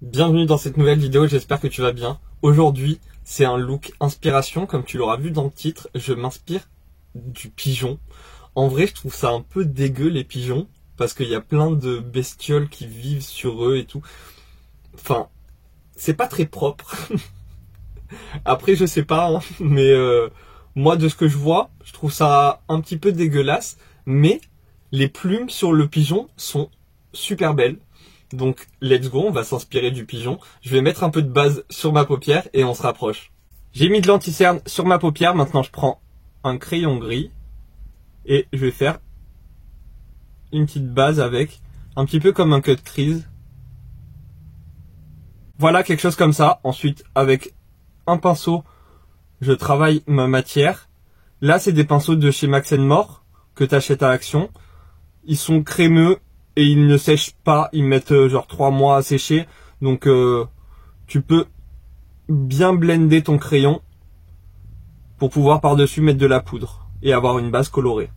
Bienvenue dans cette nouvelle vidéo, j'espère que tu vas bien. Aujourd'hui, c'est un look inspiration, comme tu l'auras vu dans le titre, je m'inspire du pigeon. En vrai, je trouve ça un peu dégueu les pigeons, parce qu'il y a plein de bestioles qui vivent sur eux et tout. Enfin, c'est pas très propre. Après, je sais pas, hein, mais moi, de ce que je vois, je trouve ça un petit peu dégueulasse, mais les plumes sur le pigeon sont super belles. Donc, let's go, on va s'inspirer du pigeon. Je vais mettre un peu de base sur ma paupière et on se rapproche. J'ai mis de l'anti-cerne sur ma paupière. Maintenant, je prends un crayon gris et je vais faire une petite base avec, un petit peu comme un cut crease. Voilà, quelque chose comme ça. Ensuite, avec un pinceau, je travaille ma matière. Là, c'est des pinceaux de chez Max & More que tu achètes à Action. Ils sont crémeux. Et ils ne sèchent pas, ils mettent genre 3 mois à sécher. Donc tu peux bien blender ton crayon pour pouvoir par-dessus mettre de la poudre et avoir une base colorée.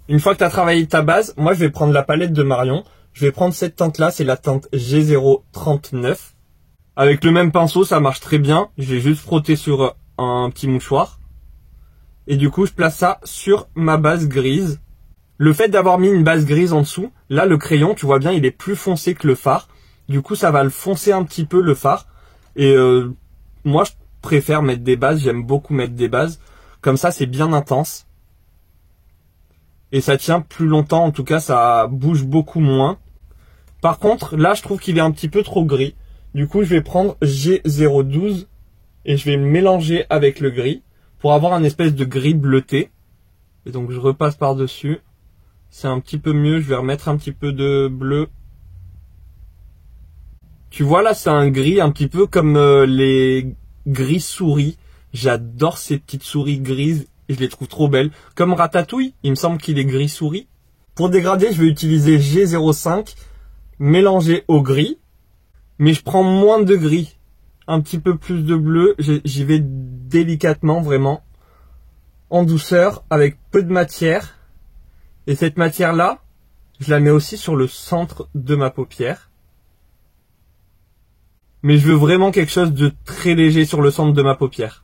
Une fois que tu as travaillé ta base, moi je vais prendre la palette de Marion. Je vais prendre cette teinte là, c'est la teinte G039. Avec le même pinceau, ça marche très bien. Je vais juste frotter sur un petit mouchoir. Et du coup, je place ça sur ma base grise. Le fait d'avoir mis une base grise en dessous, là le crayon, tu vois bien, il est plus foncé que le fard. Du coup, ça va le foncer un petit peu le fard. Et moi, je préfère mettre des bases, j'aime beaucoup mettre des bases. Comme ça, c'est bien intense. Et ça tient plus longtemps, en tout cas, ça bouge beaucoup moins. Par contre, là, je trouve qu'il est un petit peu trop gris. Du coup, je vais prendre G012 et je vais le mélanger avec le gris pour avoir un espèce de gris bleuté. Et donc, je repasse par-dessus. C'est un petit peu mieux, je vais remettre un petit peu de bleu. Tu vois là, c'est un gris un petit peu comme les gris souris. J'adore ces petites souris grises, je les trouve trop belles. Comme Ratatouille, il me semble qu'il est gris souris. Pour dégrader, je vais utiliser G05 mélangé au gris. Mais je prends moins de gris, un petit peu plus de bleu. J'y vais délicatement, vraiment, en douceur, avec peu de matière. Et cette matière-là, je la mets aussi sur le centre de ma paupière. Mais je veux vraiment quelque chose de très léger sur le centre de ma paupière.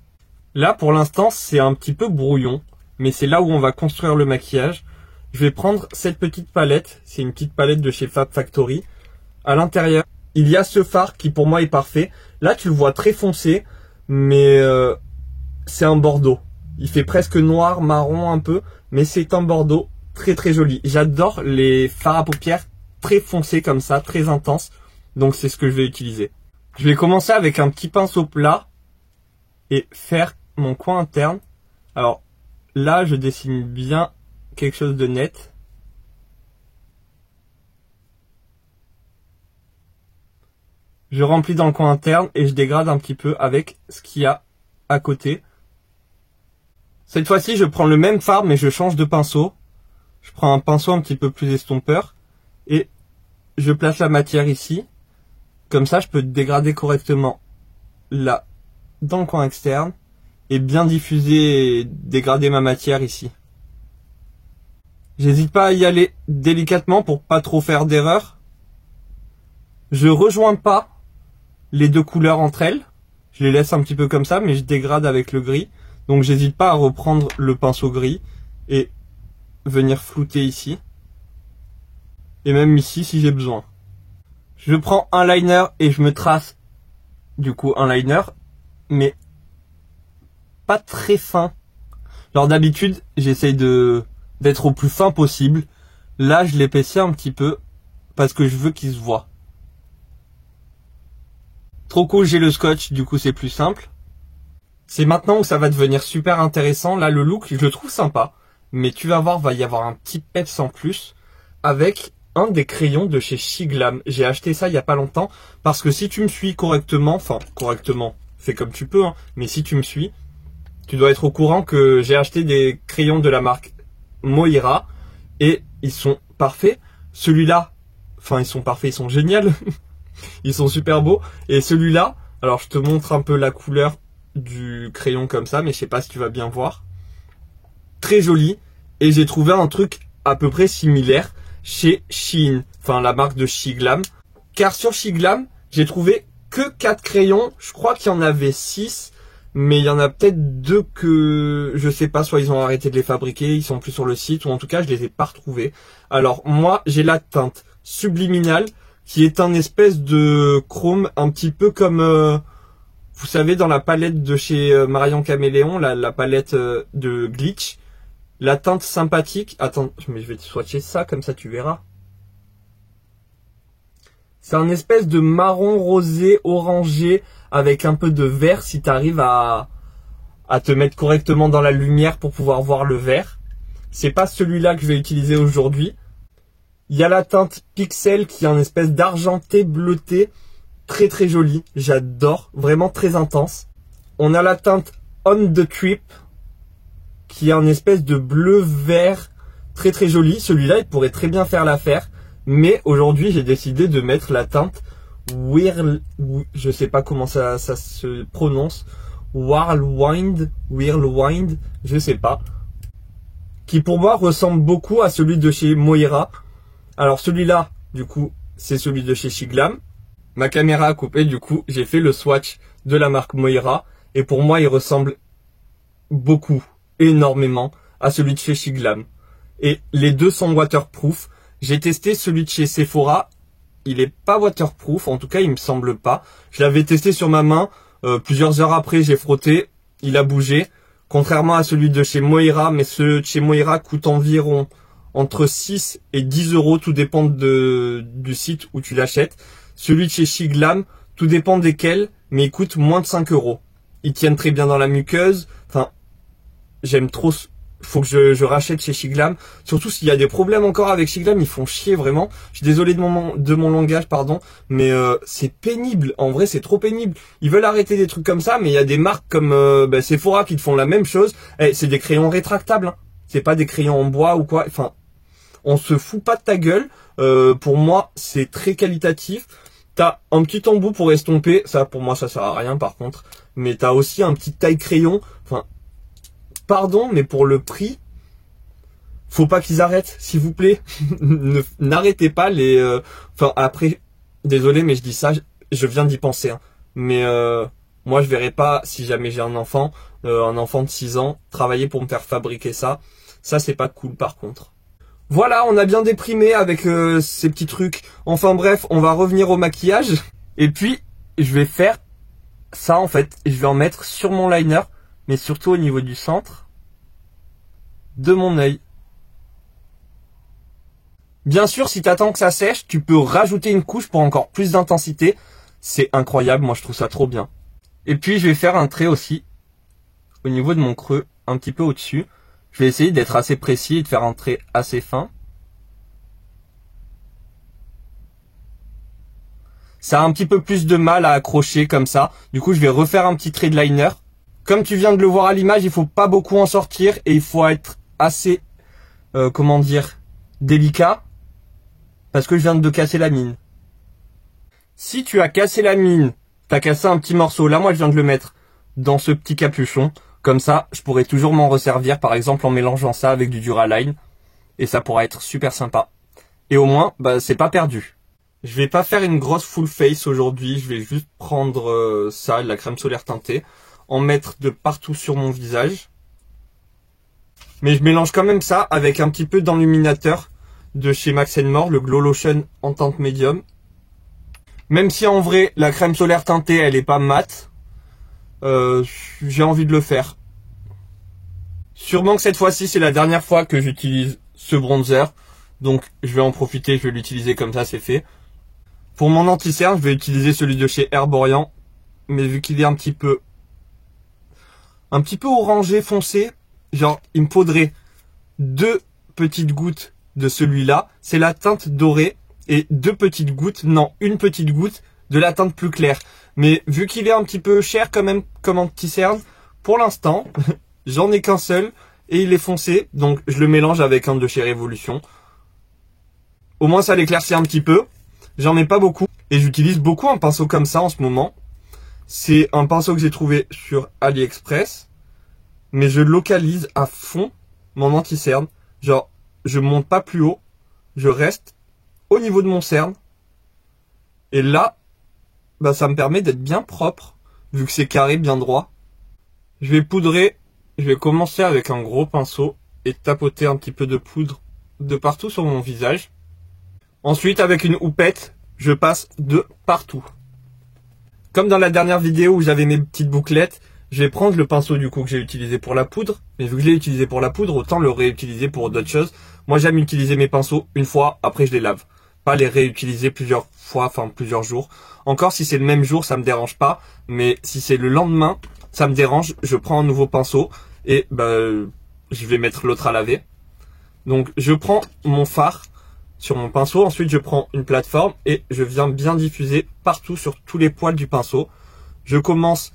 Là, pour l'instant, c'est un petit peu brouillon. Mais c'est là où on va construire le maquillage. Je vais prendre cette petite palette. C'est une petite palette de chez Fab Factory. À l'intérieur, il y a ce fard qui pour moi est parfait. Là, tu le vois très foncé. Mais c'est un bordeaux. Il fait presque noir, marron un peu. Mais c'est un bordeaux. Très très joli. J'adore les fards à paupières très foncés comme ça, très intenses. Donc c'est ce que je vais utiliser. Je vais commencer avec un petit pinceau plat et faire mon coin interne. Alors là, je dessine bien quelque chose de net. Je remplis dans le coin interne et je dégrade un petit peu avec ce qu'il y a à côté. Cette fois-ci, je prends le même fard mais je change de pinceau. Je prends un pinceau un petit peu plus estompeur et je place la matière ici. Comme ça, je peux dégrader correctement là, dans le coin externe et bien diffuser et dégrader ma matière ici. J'hésite pas à y aller délicatement pour pas trop faire d'erreur. Je rejoins pas les deux couleurs entre elles. Je les laisse un petit peu comme ça, mais je dégrade avec le gris. Donc j'hésite pas à reprendre le pinceau gris et venir flouter ici. Et même ici si j'ai besoin. Je prends un liner et je me trace du coup un liner. Mais pas très fin. Alors d'habitude j'essaye d'être au plus fin possible. Là je l'épaissis un petit peu parce que je veux qu'il se voit. Trop cool, j'ai le scotch, du coup c'est plus simple. C'est maintenant où ça va devenir super intéressant. Là le look je le trouve sympa. Mais tu vas voir, va y avoir un petit peps en plus avec un des crayons de chez Shiglam. J'ai acheté ça il y a pas longtemps parce que si tu me suis correctement, enfin correctement, fais comme tu peux, hein, mais si tu me suis, tu dois être au courant que j'ai acheté des crayons de la marque Moira et ils sont parfaits. Celui-là, enfin ils sont parfaits, ils sont géniaux, ils sont super beaux. Et celui-là, alors je te montre un peu la couleur du crayon comme ça, mais je sais pas si tu vas bien voir. Très joli, et j'ai trouvé un truc à peu près similaire chez Shein, enfin la marque de Shiglam, car sur Shiglam J'ai trouvé que 4 crayons. Je crois qu'il y en avait 6. Mais il y en a peut-être 2 que je sais pas, soit ils ont arrêté de les fabriquer, ils sont plus sur le site, ou en tout cas je les ai pas retrouvés. Alors moi j'ai la teinte Subliminal qui est un espèce de chrome un petit peu comme vous savez dans la palette de chez Marion Caméléon, la palette de Glitch. La teinte sympathique, attends, mais je vais te swatcher ça comme ça tu verras. C'est un espèce de marron rosé orangé avec un peu de vert si tu arrives à te mettre correctement dans la lumière pour pouvoir voir le vert. C'est pas celui-là que je vais utiliser aujourd'hui. Il y a la teinte Pixel qui est un espèce d'argenté bleuté, très très joli. J'adore, vraiment très intense. On a la teinte On the Trip qui est un espèce de bleu vert très très joli. Celui-là il pourrait très bien faire l'affaire. Mais aujourd'hui, j'ai décidé de mettre la teinte je sais pas comment ça se prononce, Whirlwind, je sais pas, qui pour moi ressemble beaucoup à celui de chez Moira. Alors celui-là, du coup, c'est celui de chez Shiglam. Ma caméra a coupé, du coup, j'ai fait le swatch de la marque Moira. Et pour moi, il ressemble beaucoup, énormément, à celui de chez Shiglam. Et les deux sont waterproof. J'ai testé celui de chez Sephora, il est pas waterproof, en tout cas il me semble pas. Je l'avais testé sur ma main, plusieurs heures après j'ai frotté, il a bougé. Contrairement à celui de chez Moira, mais ceux de chez Moira coûtent environ entre 6 et 10 euros, tout dépend du site où tu l'achètes. Celui de chez Shiglam, tout dépend desquels, mais il coûte moins de 5 euros. Ils tiennent très bien dans la muqueuse, enfin, j'aime trop. Faut que je rachète chez Shiglam. Surtout s'il y a des problèmes encore avec Shiglam, ils font chier vraiment. Je suis désolé de mon langage, pardon, mais c'est pénible. En vrai, c'est trop pénible. Ils veulent arrêter des trucs comme ça, mais il y a des marques comme Sephora qui te font la même chose. C'est des crayons rétractables. Hein. C'est pas des crayons en bois ou quoi. Enfin, on se fout pas de ta gueule. Pour moi, c'est très qualitatif. T'as un petit embout pour estomper. Ça, pour moi, ça sert à rien par contre. Mais t'as aussi un petit taille crayon. Enfin. Pardon, mais pour le prix, faut pas qu'ils arrêtent, s'il vous plaît. N'arrêtez pas les... Enfin, après, désolé, mais je dis ça, je viens d'y penser. Hein. Mais moi, je verrai pas, si jamais j'ai un enfant de 6 ans, travailler pour me faire fabriquer ça. Ça, c'est pas cool, par contre. Voilà, on a bien déprimé avec ces petits trucs. Enfin bref, on va revenir au maquillage. Et puis, je vais faire ça, en fait. Je vais en mettre sur mon liner. Mais surtout au niveau du centre de mon œil. Bien sûr, si tu attends que ça sèche, tu peux rajouter une couche pour encore plus d'intensité. C'est incroyable, moi je trouve ça trop bien. Et puis je vais faire un trait aussi au niveau de mon creux, un petit peu au-dessus. Je vais essayer d'être assez précis et de faire un trait assez fin. Ça a un petit peu plus de mal à accrocher comme ça. Du coup, je vais refaire un petit trait de liner. Comme tu viens de le voir à l'image, il faut pas beaucoup en sortir et il faut être assez, comment dire, délicat parce que je viens de casser la mine. Si tu as cassé la mine, t'as cassé un petit morceau, là moi je viens de le mettre dans ce petit capuchon, comme ça je pourrais toujours m'en resservir par exemple en mélangeant ça avec du Duraline et ça pourra être super sympa. Et au moins, bah c'est pas perdu. Je vais pas faire une grosse full face aujourd'hui, je vais juste prendre ça, de la crème solaire teintée. En mettre de partout sur mon visage. Mais je mélange quand même ça avec un petit peu d'enluminateur de chez Max More, le Glow Lotion en teinte médium. Même si en vrai, la crème solaire teintée, elle est pas mate, j'ai envie de le faire. Sûrement que cette fois-ci, c'est la dernière fois que j'utilise ce bronzer. Donc, je vais en profiter, je vais l'utiliser comme ça, c'est fait. Pour mon anti-cerne, je vais utiliser celui de chez Herborian. Mais vu qu'il est un petit peu orangé foncé, genre il me faudrait 2 petites gouttes de celui-là, c'est la teinte dorée, et 2 petites gouttes, non, une petite goutte de la teinte plus claire. Mais vu qu'il est un petit peu cher quand même comme anti-cerne, pour l'instant, j'en ai qu'un seul et il est foncé, donc je le mélange avec un de chez Révolution. Au moins ça l'éclaircit un petit peu, j'en ai pas beaucoup et j'utilise beaucoup un pinceau comme ça en ce moment. C'est un pinceau que j'ai trouvé sur AliExpress, mais je localise à fond mon anti-cerne. Genre, je monte pas plus haut, je reste au niveau de mon cerne. Et là, bah ça me permet d'être bien propre, vu que c'est carré, bien droit. Je vais poudrer, je vais commencer avec un gros pinceau et tapoter un petit peu de poudre de partout sur mon visage. Ensuite, avec une houppette, je passe de partout. Comme dans la dernière vidéo où j'avais mes petites bouclettes, je vais prendre le pinceau du coup que j'ai utilisé pour la poudre. Mais vu que je l'ai utilisé pour la poudre, autant le réutiliser pour d'autres choses. Moi, j'aime utiliser mes pinceaux une fois, après je les lave. Pas les réutiliser plusieurs fois, enfin plusieurs jours. Encore si c'est le même jour, ça me dérange pas. Mais si c'est le lendemain, ça me dérange. Je prends un nouveau pinceau et je vais mettre l'autre à laver. Donc je prends mon fard sur mon pinceau. Ensuite, je prends une plateforme et je viens bien diffuser partout sur tous les poils du pinceau. Je commence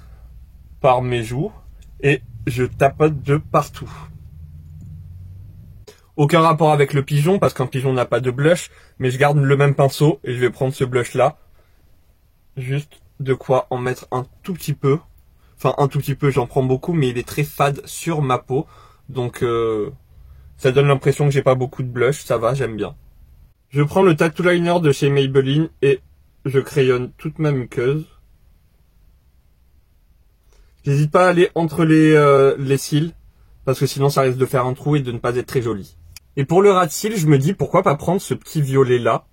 par mes joues et je tapote de partout. Aucun rapport avec le pigeon parce qu'un pigeon n'a pas de blush, mais je garde le même pinceau et je vais prendre ce blush là. Juste de quoi en mettre un tout petit peu. Enfin un tout petit peu, j'en prends beaucoup, mais il est très fade sur ma peau. Donc ça donne l'impression que j'ai pas beaucoup de blush, ça va, j'aime bien. Je prends le tattoo liner de chez Maybelline et je crayonne toute ma muqueuse. J'hésite pas à aller entre les cils, parce que sinon ça risque de faire un trou et de ne pas être très joli. Et pour le ras de cils, je me dis pourquoi pas prendre ce petit violet là.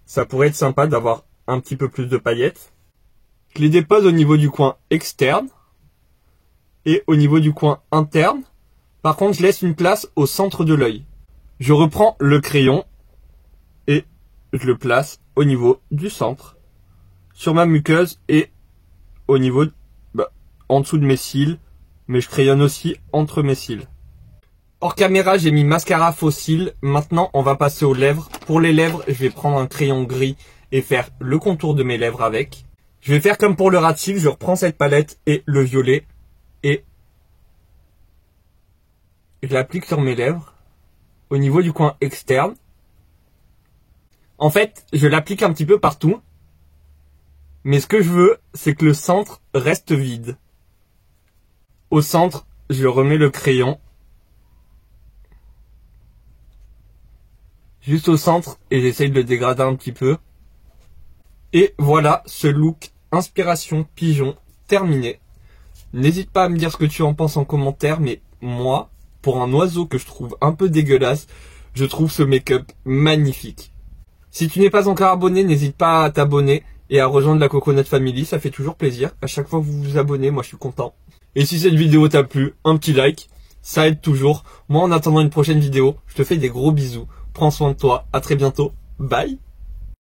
Ça pourrait être sympa d'avoir un petit peu plus de paillettes. Je les dépose au niveau du coin externe et au niveau du coin interne. Par contre, je laisse une place au centre de l'œil. Je reprends le crayon et je le place au niveau du centre, sur ma muqueuse et au niveau, en dessous de mes cils, mais je crayonne aussi entre mes cils. Hors caméra, j'ai mis mascara faux cils. Maintenant, on va passer aux lèvres. Pour les lèvres, je vais prendre un crayon gris et faire le contour de mes lèvres avec. Je vais faire comme pour le ras de cils, je reprends cette palette et le violet et je l'applique sur mes lèvres au niveau du coin externe. En fait, je l'applique un petit peu partout. Mais ce que je veux, c'est que le centre reste vide. Au centre, je remets le crayon. Juste au centre et j'essaye de le dégrader un petit peu. Et voilà ce look inspiration pigeon terminé. N'hésite pas à me dire ce que tu en penses en commentaire, mais moi, pour un oiseau que je trouve un peu dégueulasse, je trouve ce make-up magnifique. Si tu n'es pas encore abonné, n'hésite pas à t'abonner et à rejoindre la Coconut Family, ça fait toujours plaisir. À chaque fois que vous vous abonnez, moi je suis content. Et si cette vidéo t'a plu, un petit like, ça aide toujours. Moi en attendant une prochaine vidéo, je te fais des gros bisous. Prends soin de toi, à très bientôt, bye.